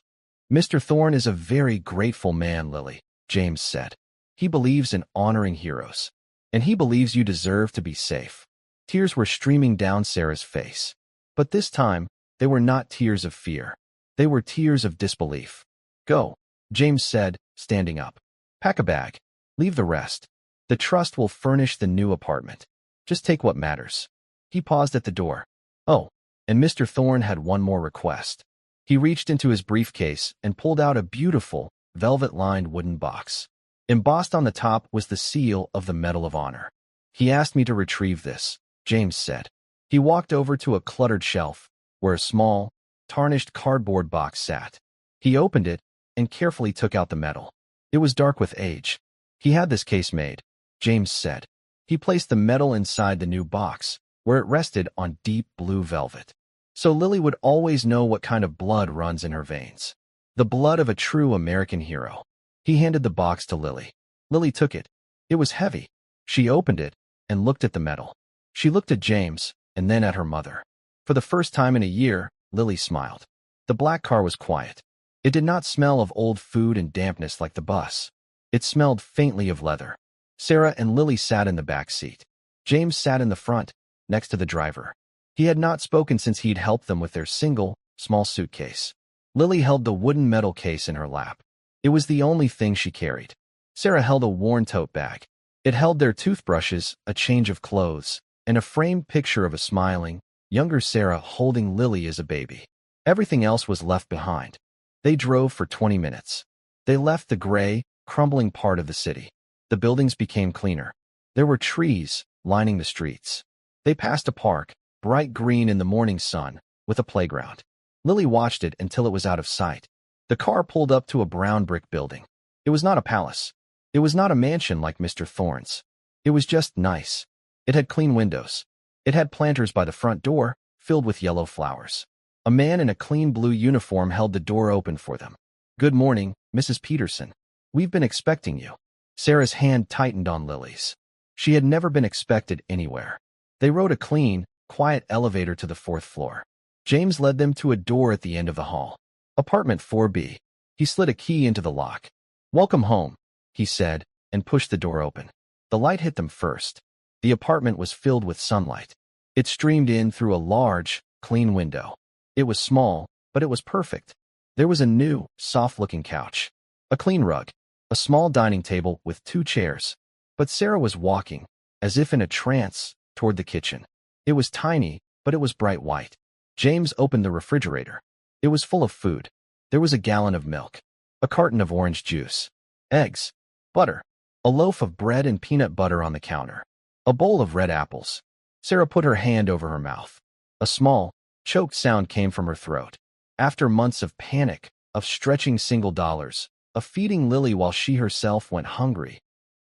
"Mr. Thorne is a very grateful man, Lily," James said. "He believes in honoring heroes. And he believes you deserve to be safe." Tears were streaming down Sarah's face. But this time, they were not tears of fear. They were tears of disbelief. "Go," James said, standing up. "Pack a bag. Leave the rest. The trust will furnish the new apartment. Just take what matters." He paused at the door. "Oh, and Mr. Thorne had one more request." He reached into his briefcase and pulled out a beautiful, velvet-lined wooden box. Embossed on the top was the seal of the Medal of Honor. "He asked me to retrieve this," James said. He walked over to a cluttered shelf, where a small, tarnished cardboard box sat. He opened it and carefully took out the medal. It was dark with age. "He had this case made," James said. He placed the medal inside the new box, where it rested on deep blue velvet. So Lily would always know what kind of blood runs in her veins. The blood of a true American hero. He handed the box to Lily. Lily took it. It was heavy. She opened it and looked at the medal. She looked at James and then at her mother. For the first time in a year, Lily smiled. The black car was quiet. It did not smell of old food and dampness like the bus. It smelled faintly of leather. Sarah and Lily sat in the back seat. James sat in the front, next to the driver. He had not spoken since he'd helped them with their single, small suitcase. Lily held the wooden metal case in her lap. It was the only thing she carried. Sarah held a worn tote bag. It held their toothbrushes, a change of clothes, and a framed picture of a smiling, younger Sarah holding Lily as a baby. Everything else was left behind. They drove for 20 minutes. They left the gray, crumbling part of the city. The buildings became cleaner. There were trees lining the streets. They passed a park, bright green in the morning sun, with a playground. Lily watched it until it was out of sight. The car pulled up to a brown brick building. It was not a palace. It was not a mansion like Mr. Thorne's. It was just nice. It had clean windows. It had planters by the front door, filled with yellow flowers. A man in a clean blue uniform held the door open for them. "Good morning, Mrs. Peterson. We've been expecting you." Sarah's hand tightened on Lily's. She had never been expected anywhere. They rode a clean, quiet elevator to the 4th floor. James led them to a door at the end of the hall. Apartment 4B. He slid a key into the lock. "Welcome home," he said, and pushed the door open. The light hit them first. The apartment was filled with sunlight. It streamed in through a large, clean window. It was small, but it was perfect. There was a new, soft-looking couch, a clean rug, a small dining table with 2 chairs. But Sarah was walking, as if in a trance, toward the kitchen. It was tiny, but it was bright white. James opened the refrigerator. It was full of food. There was a gallon of milk, a carton of orange juice, eggs, butter, a loaf of bread and peanut butter on the counter, a bowl of red apples. Sarah put her hand over her mouth. A small, choked sound came from her throat. After months of panic, of stretching single dollars, of feeding Lily while she herself went hungry,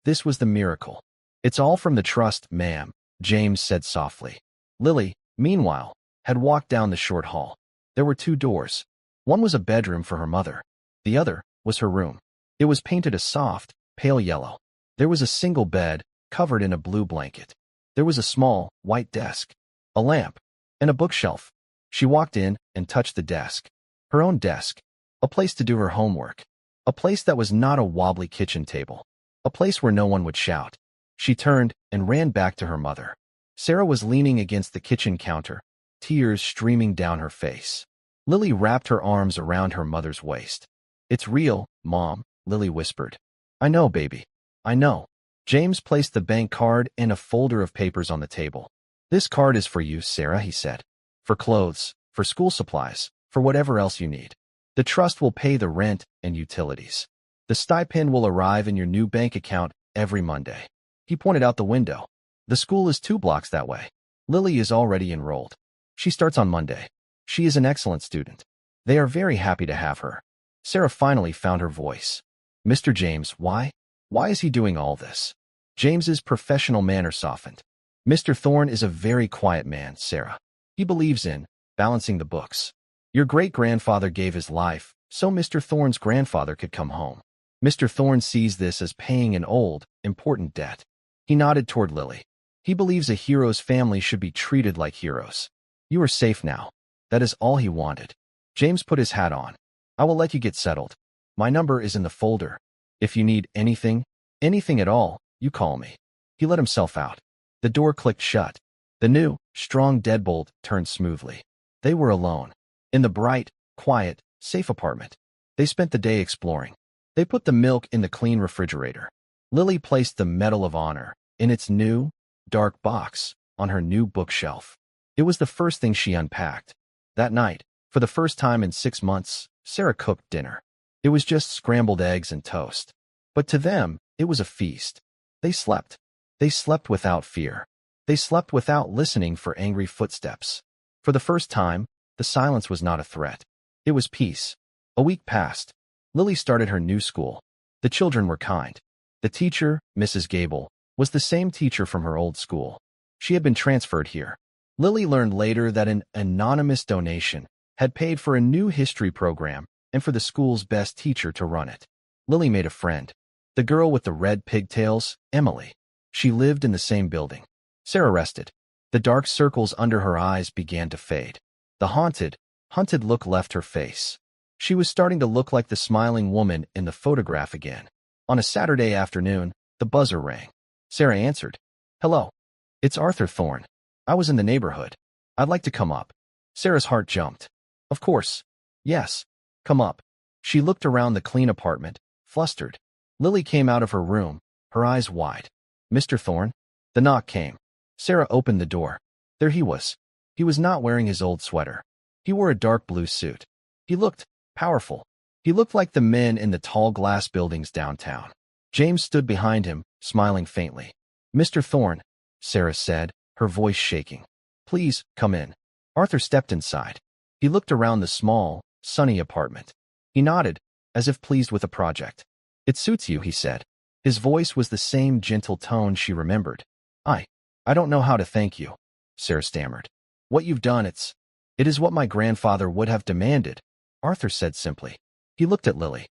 this was the miracle. "It's all from the trust, ma'am," James said softly. Lily, meanwhile, had walked down the short hall. There were 2 doors. One was a bedroom for her mother. The other was her room. It was painted a soft, pale yellow. There was a single bed, covered in a blue blanket. There was a small, white desk, a lamp, and a bookshelf. She walked in and touched the desk. Her own desk. A place to do her homework. A place that was not a wobbly kitchen table. A place where no one would shout. She turned and ran back to her mother. Sarah was leaning against the kitchen counter, tears streaming down her face. Lily wrapped her arms around her mother's waist. "It's real, Mom," Lily whispered. "I know, baby. I know." James placed the bank card and a folder of papers on the table. "This card is for you, Sarah," he said. "For clothes, for school supplies, for whatever else you need. The trust will pay the rent and utilities. The stipend will arrive in your new bank account every Monday." He pointed out the window. "The school is 2 blocks that way. Lily is already enrolled. She starts on Monday. She is an excellent student. They are very happy to have her." Sarah finally found her voice. "Mr. James, why? Why is he doing all this?" James's professional manner softened. "Mr. Thorne is a very quiet man, Sarah. He believes in balancing the books. Your great-grandfather gave his life so Mr. Thorne's grandfather could come home. Mr. Thorne sees this as paying an old, important debt." He nodded toward Lily. "He believes a hero's family should be treated like heroes. You are safe now." That is all he wanted. James put his hat on. "I will let you get settled. My number is in the folder. If you need anything at all, you call me." He let himself out. The door clicked shut. The new, strong deadbolt turned smoothly. They were alone. In the bright, quiet, safe apartment. They spent the day exploring. They put the milk in the clean refrigerator. Lily placed the Medal of Honor, in its new, dark box, on her new bookshelf. It was the first thing she unpacked. That night, for the first time in 6 months, Sarah cooked dinner. It was just scrambled eggs and toast. But to them, it was a feast. They slept. They slept without fear. They slept without listening for angry footsteps. For the first time, the silence was not a threat. It was peace. A week passed. Lily started her new school. The children were kind. The teacher, Mrs. Gable, was the same teacher from her old school. She had been transferred here. Lily learned later that an anonymous donation had paid for a new history program and for the school's best teacher to run it. Lily made a friend. The girl with the red pigtails, Emily. She lived in the same building. Sarah rested. The dark circles under her eyes began to fade. The hunted look left her face. She was starting to look like the smiling woman in the photograph again. On a Saturday afternoon, the buzzer rang. Sarah answered. "Hello. It's Arthur Thorne. I was in the neighborhood. I'd like to come up." Sarah's heart jumped. "Of course. Yes. Come up." She looked around the clean apartment, flustered. Lily came out of her room, her eyes wide. "Mr. Thorne?" The knock came. Sarah opened the door. There he was. He was not wearing his old sweater. He wore a dark blue suit. He looked powerful. He looked like the men in the tall glass buildings downtown. James stood behind him, smiling faintly. "Mr. Thorne," Sarah said, her voice shaking. "Please, come in." Arthur stepped inside. He looked around the small, sunny apartment. He nodded, as if pleased with the project. "It suits you," he said. His voice was the same gentle tone she remembered. I don't know how to thank you," Sarah stammered. "What you've done, it is what my grandfather would have demanded," Arthur said simply. He looked at Lily.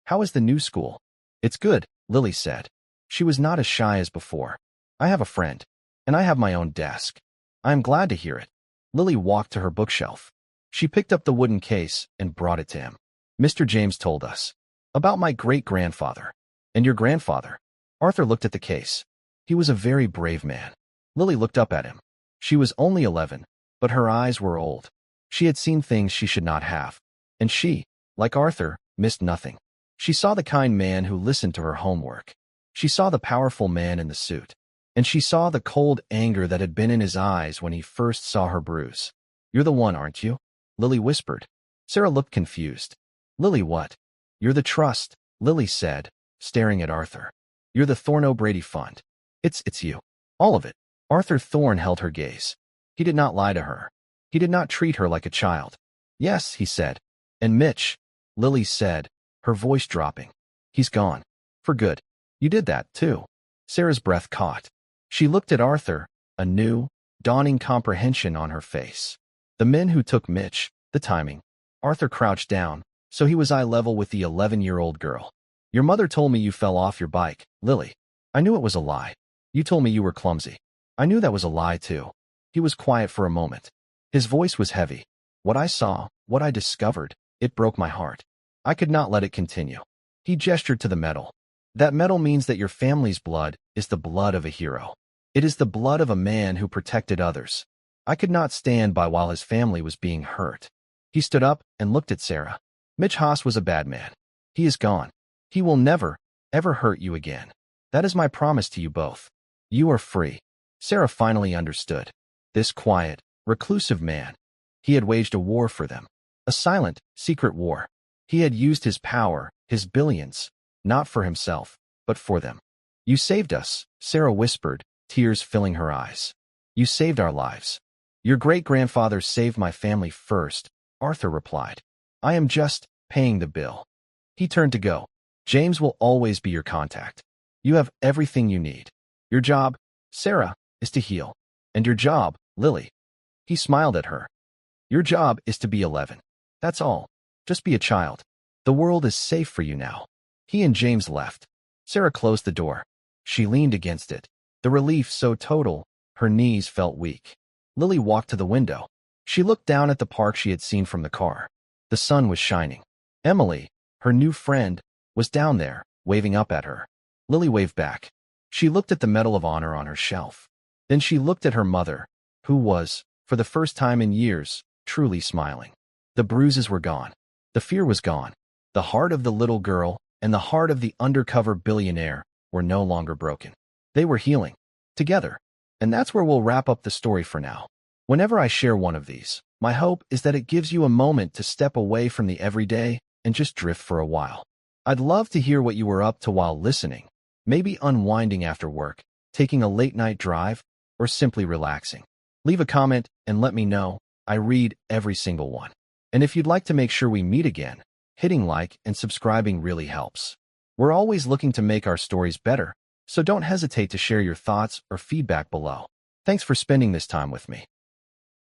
"How is the new school?" "It's good," Lily said. She was not as shy as before. "I have a friend, and I have my own desk. I am glad to hear it." Lily walked to her bookshelf. She picked up the wooden case and brought it to him. "Mr. James told us about my great-grandfather. And your grandfather." Arthur looked at the case. He was a very brave man. Lily looked up at him. She was only 11, but her eyes were old. She had seen things she should not have. And she, like Arthur, missed nothing. She saw the kind man who listened to her homework. She saw the powerful man in the suit. And she saw the cold anger that had been in his eyes when he first saw her bruise. "You're the one, aren't you?" Lily whispered. Sarah looked confused. "Lily, what?" "You're the trust," Lily said, staring at Arthur. "You're the Thorne O'Brady Fund. It's you. All of it." Arthur Thorne held her gaze. He did not lie to her. He did not treat her like a child. "Yes," he said. "And Mitch," Lily said, her voice dropping. "He's gone. For good." "You did that, too." Sarah's breath caught. She looked at Arthur, a new, dawning comprehension on her face. The men who took Mitch, the timing. Arthur crouched down, so he was eye level with the 11-year-old girl. "Your mother told me you fell off your bike, Lily. I knew it was a lie. You told me you were clumsy. I knew that was a lie, too." He was quiet for a moment. His voice was heavy. "What I saw, what I discovered, it broke my heart. I could not let it continue." He gestured to the medal. "That medal means that your family's blood is the blood of a hero. It is the blood of a man who protected others. I could not stand by while his family was being hurt." He stood up and looked at Sarah. "Mitch Haas was a bad man. He is gone. He will never, ever hurt you again. That is my promise to you both. You are free." Sarah finally understood. This quiet, reclusive man. He had waged a war for them. A silent, secret war. He had used his power, his billions, not for himself, but for them. "You saved us," Sarah whispered, tears filling her eyes. "You saved our lives." "Your great-grandfather saved my family first," Arthur replied. "I am just paying the bill." He turned to go. "James will always be your contact. You have everything you need. Your job, Sarah, is to heal. And your job, Lily." He smiled at her. "Your job is to be 11. That's all. Just be a child. The world is safe for you now." He and James left. Sarah closed the door. She leaned against it. The relief so total, her knees felt weak. Lily walked to the window. She looked down at the park she had seen from the car. The sun was shining. Emily, her new friend, was down there, waving up at her. Lily waved back. She looked at the Medal of Honor on her shelf. Then she looked at her mother, who was, for the first time in years, truly smiling. The bruises were gone. The fear was gone. The heart of the little girl and the heart of the undercover billionaire were no longer broken. They were healing. Together. And that's where we'll wrap up the story for now. Whenever I share one of these, my hope is that it gives you a moment to step away from the everyday and just drift for a while. I'd love to hear what you were up to while listening. Maybe unwinding after work, taking a late-night drive, or simply relaxing. Leave a comment and let me know. I read every single one. And if you'd like to make sure we meet again, hitting like and subscribing really helps. We're always looking to make our stories better, so don't hesitate to share your thoughts or feedback below. Thanks for spending this time with me.